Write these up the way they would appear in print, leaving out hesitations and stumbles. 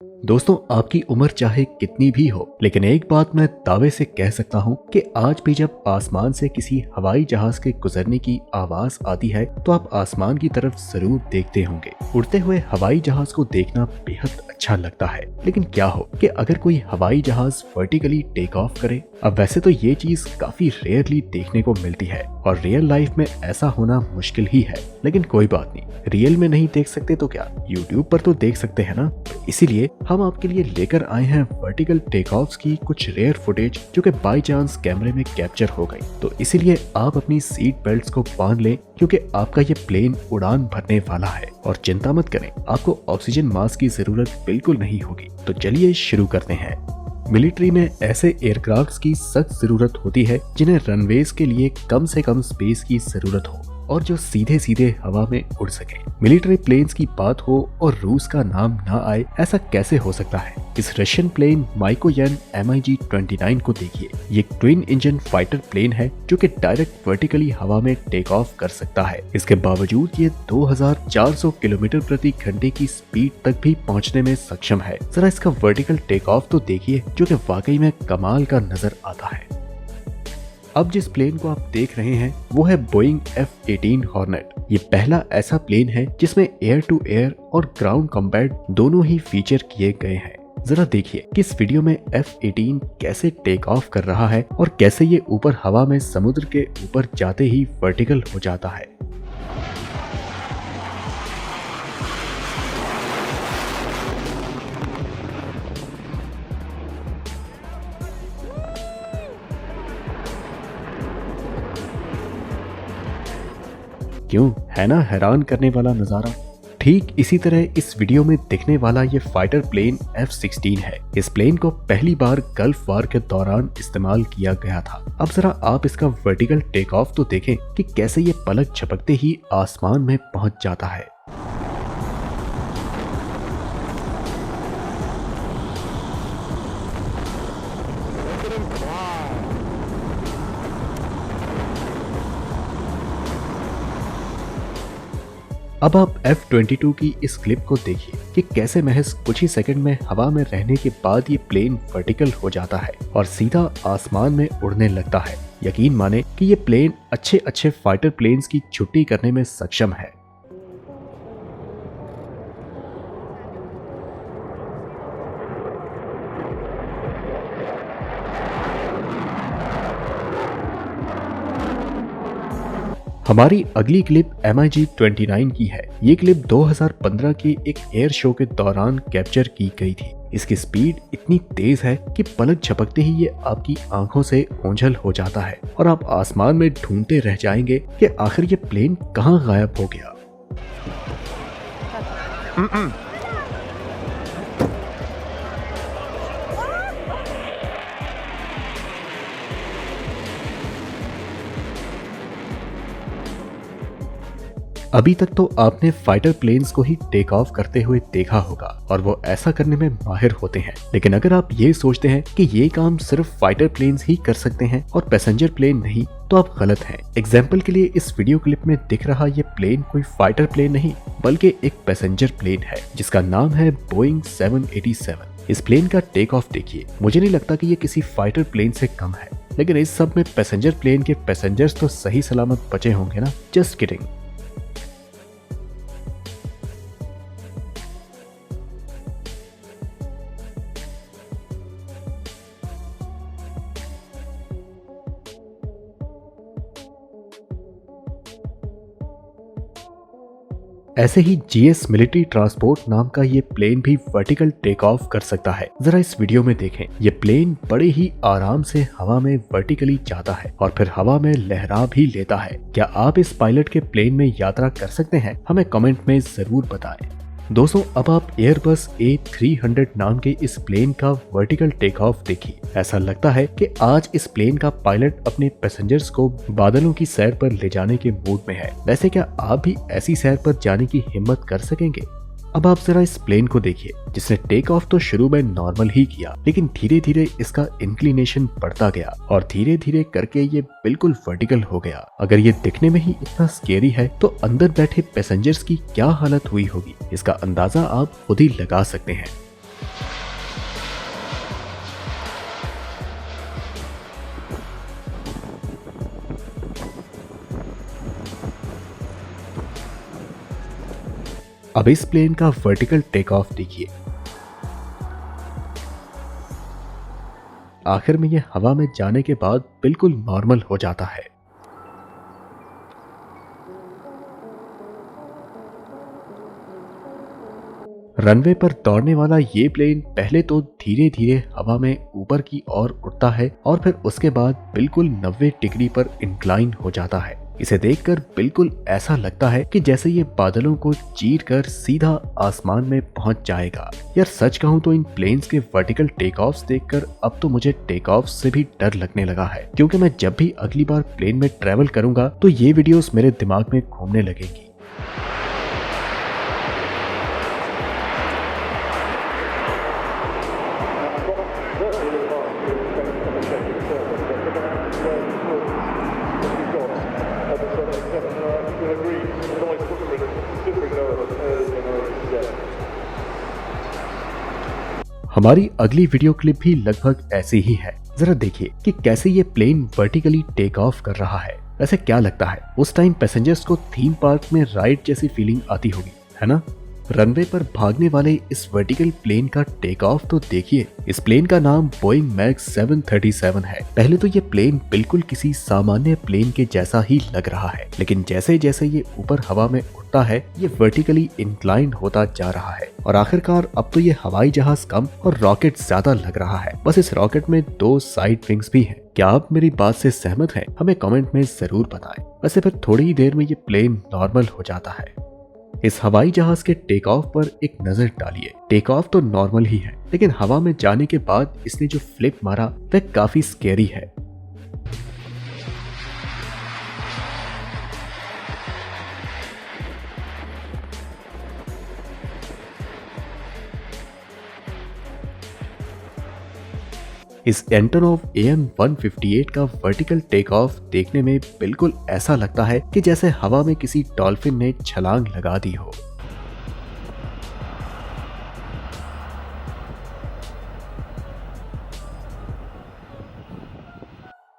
दोस्तों, आपकी उम्र चाहे कितनी भी हो, लेकिन एक बात मैं दावे से कह सकता हूँ कि आज भी जब आसमान से किसी हवाई जहाज के गुजरने की आवाज आती है तो आप आसमान की तरफ जरूर देखते होंगे। उड़ते हुए हवाई जहाज को देखना बेहद अच्छा लगता है, लेकिन क्या हो कि अगर कोई हवाई जहाज वर्टिकली टेक ऑफ करे। अब वैसे तो ये चीज काफी रेयरली देखने को मिलती है और रियल लाइफ में ऐसा होना मुश्किल ही है, लेकिन कोई बात नहीं, रियल में नहीं देख सकते तो क्या, यूट्यूब पर तो देख सकते हैं ना। इसीलिए हम आपके लिए लेकर आए हैं वर्टिकल टेक ऑफ्स की कुछ रेयर फुटेज जो कि बाय चांस कैमरे में कैप्चर हो गई। तो इसीलिए आप अपनी सीट बेल्ट्स को बांध लें, क्योंकि आपका ये प्लेन उड़ान भरने वाला है। और चिंता मत करें, आपको ऑक्सीजन मास्क की जरूरत बिल्कुल नहीं होगी। तो चलिए शुरू करते हैं। मिलिट्री में ऐसे एयरक्राफ्ट्स की सख्त जरूरत होती है जिन्हें रनवेज के लिए कम से कम स्पेस की जरूरत हो और जो सीधे सीधे हवा में उड़ सके। मिलिट्री प्लेन्स की बात हो और रूस का नाम ना आए, ऐसा कैसे हो सकता है। इस रशियन प्लेन माइकोयन MiG-29 को देखिए। ये ट्विन इंजन फाइटर प्लेन है जो कि डायरेक्ट वर्टिकली हवा में टेक ऑफ कर सकता है। इसके बावजूद ये 2400 किलोमीटर प्रति घंटे की स्पीड तक भी पहुंचने में सक्षम है। जरा इसका वर्टिकल टेक ऑफ तो देखिए, जो कि वाकई में कमाल का नजर आता है। अब जिस प्लेन को आप देख रहे हैं वो है बोइंग F-18 हॉर्नेट। ये पहला ऐसा प्लेन है जिसमें एयर टू एयर और ग्राउंड कॉम्बैट दोनों ही फीचर किए गए हैं। जरा देखिए कि इस वीडियो में F-18 कैसे टेक ऑफ कर रहा है और कैसे ये ऊपर हवा में समुद्र के ऊपर जाते ही वर्टिकल हो जाता है। क्यों, है ना हैरान करने वाला नजारा। ठीक इसी तरह इस वीडियो में दिखने वाला ये फाइटर प्लेन F-16 है। इस प्लेन को पहली बार गल्फ वार के दौरान इस्तेमाल किया गया था। अब जरा आप इसका वर्टिकल टेक ऑफ तो देखें कि कैसे ये पलक झपकते ही आसमान में पहुंच जाता है। अब आप F-22 की इस क्लिप को देखिए कि कैसे महज कुछ ही सेकंड में हवा में रहने के बाद ये प्लेन वर्टिकल हो जाता है और सीधा आसमान में उड़ने लगता है। यकीन माने कि ये प्लेन अच्छे फाइटर प्लेन्स की छुट्टी करने में सक्षम है। हमारी अगली क्लिप MiG-29 की है। ये क्लिप 2015 के एक एयर शो के दौरान कैप्चर की गई थी। इसकी स्पीड इतनी तेज है कि पलक झपकते ही ये आपकी आंखों से ओझल हो जाता है और आप आसमान में ढूंढते रह जाएंगे कि आखिर ये प्लेन कहाँ गायब हो गया। अभी तक तो आपने फाइटर प्लेन्स को ही टेक ऑफ करते हुए देखा होगा और वो ऐसा करने में माहिर होते हैं, लेकिन अगर आप ये सोचते हैं कि ये काम सिर्फ फाइटर प्लेन्स ही कर सकते हैं और पैसेंजर प्लेन नहीं, तो आप गलत हैं। एग्जाम्पल के लिए इस वीडियो क्लिप में दिख रहा ये प्लेन कोई फाइटर प्लेन नहीं बल्कि एक पैसेंजर प्लेन है जिसका नाम है बोइंग 787। इस प्लेन का टेक ऑफ देखिए। मुझे नहीं लगता कि ये किसी फाइटर प्लेन से कम है, लेकिन इस सब में पैसेंजर प्लेन के पैसेंजर्स तो सही सलामत बचे होंगे ना। Just kidding. ऐसे ही GS मिलिट्री ट्रांसपोर्ट नाम का ये प्लेन भी वर्टिकल टेक ऑफ कर सकता है। जरा इस वीडियो में देखें। ये प्लेन बड़े ही आराम से हवा में वर्टिकली जाता है और फिर हवा में लहरा भी लेता है। क्या आप इस पायलट के प्लेन में यात्रा कर सकते हैं? हमें कमेंट में जरूर बताएं। दोस्तों, अब आप एयरबस A300 नाम के इस प्लेन का वर्टिकल टेक ऑफ देखिए। ऐसा लगता है कि आज इस प्लेन का पायलट अपने पैसेंजर्स को बादलों की सैर पर ले जाने के मूड में है। वैसे क्या आप भी ऐसी सैर पर जाने की हिम्मत कर सकेंगे? अब आप जरा इस प्लेन को देखिए, जिसने टेक ऑफ तो शुरू में नॉर्मल ही किया, लेकिन धीरे धीरे इसका इंक्लिनेशन बढ़ता गया और धीरे धीरे करके ये बिल्कुल वर्टिकल हो गया। अगर ये दिखने में ही इतना स्केरी है तो अंदर बैठे पैसेंजर्स की क्या हालत हुई होगी, इसका अंदाजा आप खुद ही लगा सकते हैं। अब इस प्लेन का वर्टिकल टेक ऑफ देखिए। आखिर में ये हवा में जाने के बाद बिल्कुल नॉर्मल हो जाता है। रनवे पर दौड़ने वाला ये प्लेन पहले तो धीरे धीरे हवा में ऊपर की ओर उड़ता है और फिर उसके बाद बिल्कुल 90 डिग्री पर इंक्लाइन हो जाता है। इसे देखकर बिल्कुल ऐसा लगता है कि जैसे ये बादलों को चीर कर सीधा आसमान में पहुंच जाएगा। यार सच कहूं तो इन प्लेन्स के वर्टिकल टेक ऑफ्स देखकर अब तो मुझे टेक ऑफ से भी डर लगने लगा है, क्योंकि मैं जब भी अगली बार प्लेन में ट्रेवल करूंगा तो ये वीडियोस मेरे दिमाग में घूमने लगेंगी। हमारी अगली वीडियो क्लिप भी लगभग ऐसी ही है। जरा देखिए कि कैसे ये प्लेन वर्टिकली टेक ऑफ कर रहा है। वैसे क्या लगता है उस टाइम पैसेंजर्स को थीम पार्क में राइड जैसी फीलिंग आती होगी, है ना? रनवे पर भागने वाले इस वर्टिकल प्लेन का टेक ऑफ तो देखिए। इस प्लेन का नाम बोइंग मैक्स 737 है। पहले तो ये प्लेन बिल्कुल किसी सामान्य प्लेन के जैसा ही लग रहा है, लेकिन जैसे जैसे ये ऊपर हवा में उड़ता है ये वर्टिकली इंक्लाइन होता जा रहा है और आखिरकार अब तो ये हवाई जहाज कम और रॉकेट ज्यादा लग रहा है। बस इस रॉकेट में 2 साइड विंग्स भी हैं। क्या आप मेरी बात से सहमत हैं? हमें कमेंट में जरूर बताएं। वैसे फिर थोड़ी ही देर में ये प्लेन नॉर्मल हो जाता है। इस हवाई जहाज के टेक ऑफ पर एक नजर डालिए। टेक ऑफ तो नॉर्मल ही है, लेकिन हवा में जाने के बाद इसने जो फ्लिप मारा वह काफी स्केरी है। इस एंटोनोव AN-158 का वर्टिकल टेक ऑफ देखने में बिल्कुल ऐसा लगता है कि जैसे हवा में किसी डॉल्फिन ने छलांग लगा दी हो।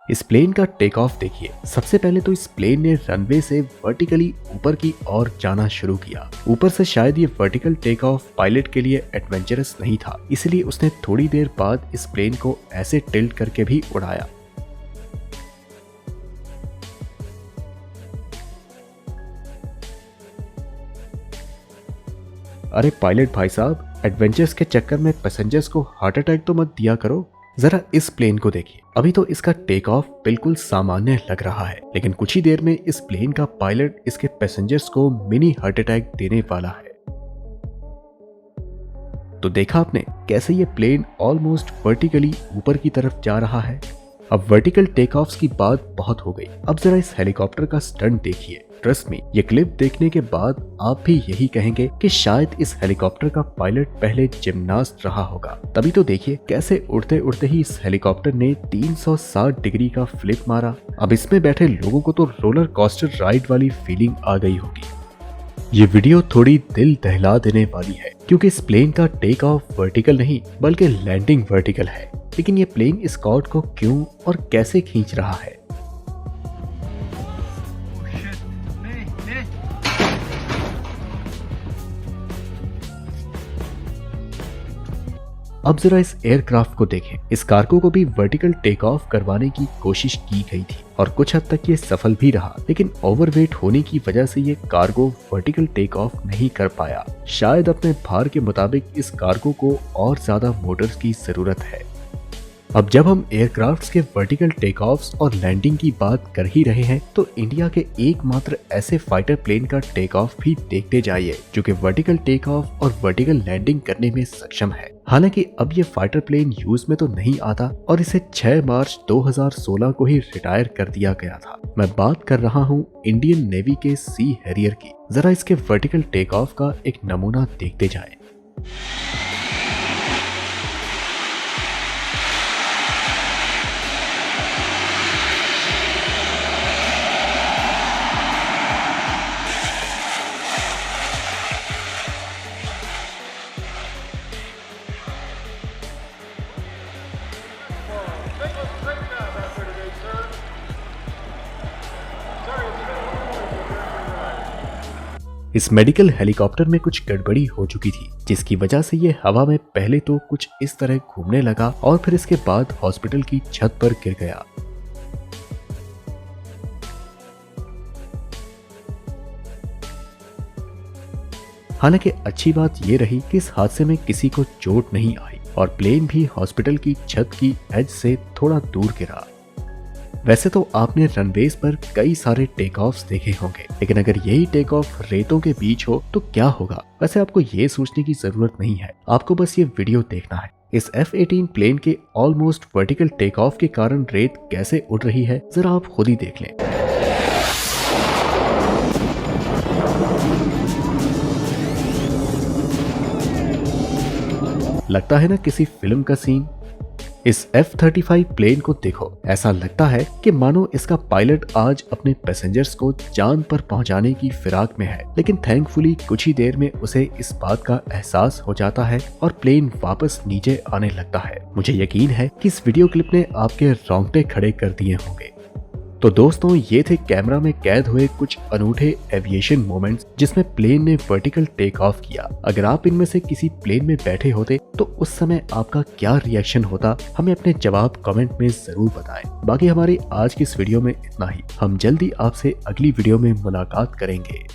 इस प्लेन का टेक ऑफ देखिए। सबसे पहले तो इस प्लेन ने रनवे से वर्टिकली ऊपर की ओर जाना शुरू किया। ऊपर से शायद ये वर्टिकल टेक ऑफ पायलट के लिए एडवेंचरस नहीं था, इसलिए उसने थोड़ी देर बाद इस प्लेन को ऐसे टिल्ट करके भी उड़ाया। अरे पायलट भाई साहब, एडवेंचर्स के चक्कर में पैसेंजर्स को हार्ट अटैक तो मत दिया करो। जरा इस प्लेन को देखिए। अभी तो इसका टेक ऑफ बिल्कुल सामान्य लग रहा है, लेकिन कुछ ही देर में इस प्लेन का पायलट इसके पैसेंजर्स को मिनी हार्ट अटैक देने वाला है। तो देखा आपने कैसे ये प्लेन ऑलमोस्ट वर्टिकली ऊपर की तरफ जा रहा है। अब वर्टिकल टेक ऑफ्स की बात बहुत हो गई। अब जरा इस हेलीकॉप्टर का स्टंट देखिए। ट्रस्ट मी, ये क्लिप देखने के बाद आप भी यही कहेंगे कि शायद इस हेलीकॉप्टर का पायलट पहले जिम्नास्ट रहा होगा। तभी तो देखिए कैसे उड़ते उड़ते ही इस हेलीकॉप्टर ने 360 डिग्री का फ्लिप मारा। अब इसमें बैठे लोगों को तो रोलर कोस्टर राइड वाली फीलिंग आ गई होगी। ये वीडियो थोड़ी दिल दहला देने वाली है, क्योंकि इस प्लेन का टेक ऑफ वर्टिकल नहीं बल्कि लैंडिंग वर्टिकल है। लेकिन ये प्लेन इस कॉर्ड को क्यों और कैसे खींच रहा है? अब जरा इस एयरक्राफ्ट को देखें। इस कार्गो को भी वर्टिकल टेक ऑफ करवाने की कोशिश की गई थी और कुछ हद तक ये सफल भी रहा, लेकिन ओवरवेट होने की वजह से ये कार्गो वर्टिकल टेक ऑफ नहीं कर पाया। शायद अपने भार के मुताबिक इस कार्गो को और ज्यादा मोटर्स की जरूरत है। अब जब हम एयरक्राफ्ट्स के वर्टिकल टेक ऑफ्स और लैंडिंग की बात कर ही रहे हैं, तो इंडिया के एकमात्र ऐसे फाइटर प्लेन का टेक ऑफ भी देखते जाइए जो कि वर्टिकल टेक ऑफ और वर्टिकल लैंडिंग करने में सक्षम है। हालांकि अब ये फाइटर प्लेन यूज में तो नहीं आता और इसे 6 मार्च 2016 को ही रिटायर कर दिया गया था। मैं बात कर रहा हूँ इंडियन नेवी के सी हैरियर की। जरा इसके वर्टिकल टेक ऑफ का एक नमूना देखते जाए। इस मेडिकल हेलीकॉप्टर में कुछ गड़बड़ी हो चुकी थी, जिसकी वजह से ये हवा में पहले तो कुछ इस तरह घूमने लगा और फिर इसके बाद हॉस्पिटल की छत पर गिर गया। हालांकि अच्छी बात यह रही कि इस हादसे में किसी को चोट नहीं आई और प्लेन भी हॉस्पिटल की छत की एज से थोड़ा दूर गिरा। वैसे तो आपने रनवेज पर कई सारे टेक ऑफ्स देखे होंगे, लेकिन अगर यही टेक ऑफ रेतों के बीच हो तो क्या होगा? वैसे आपको ये सोचने की जरूरत नहीं है, आपको बस ये वीडियो देखना है। इस F-18 प्लेन के ऑलमोस्ट वर्टिकल टेक ऑफ के कारण रेत कैसे उड़ रही है जरा आप खुद ही देख लें। लगता है ना किसी फिल्म का सीन। इस F-35 प्लेन को देखो, ऐसा लगता है कि मानो इसका पायलट आज अपने पैसेंजर्स को चांद पर पहुंचाने की फिराक में है, लेकिन थैंकफुली कुछ ही देर में उसे इस बात का एहसास हो जाता है और प्लेन वापस नीचे आने लगता है। मुझे यकीन है कि इस वीडियो क्लिप ने आपके रोंगटे खड़े कर दिए होंगे। तो दोस्तों, ये थे कैमरा में कैद हुए कुछ अनूठे एविएशन मोमेंट्स जिसमें प्लेन ने वर्टिकल टेक ऑफ किया। अगर आप इनमें से किसी प्लेन में बैठे होते तो उस समय आपका क्या रिएक्शन होता, हमें अपने जवाब कमेंट में जरूर बताएं। बाकी हमारी आज की इस वीडियो में इतना ही। हम जल्दी आपसे अगली वीडियो में मुलाकात करेंगे।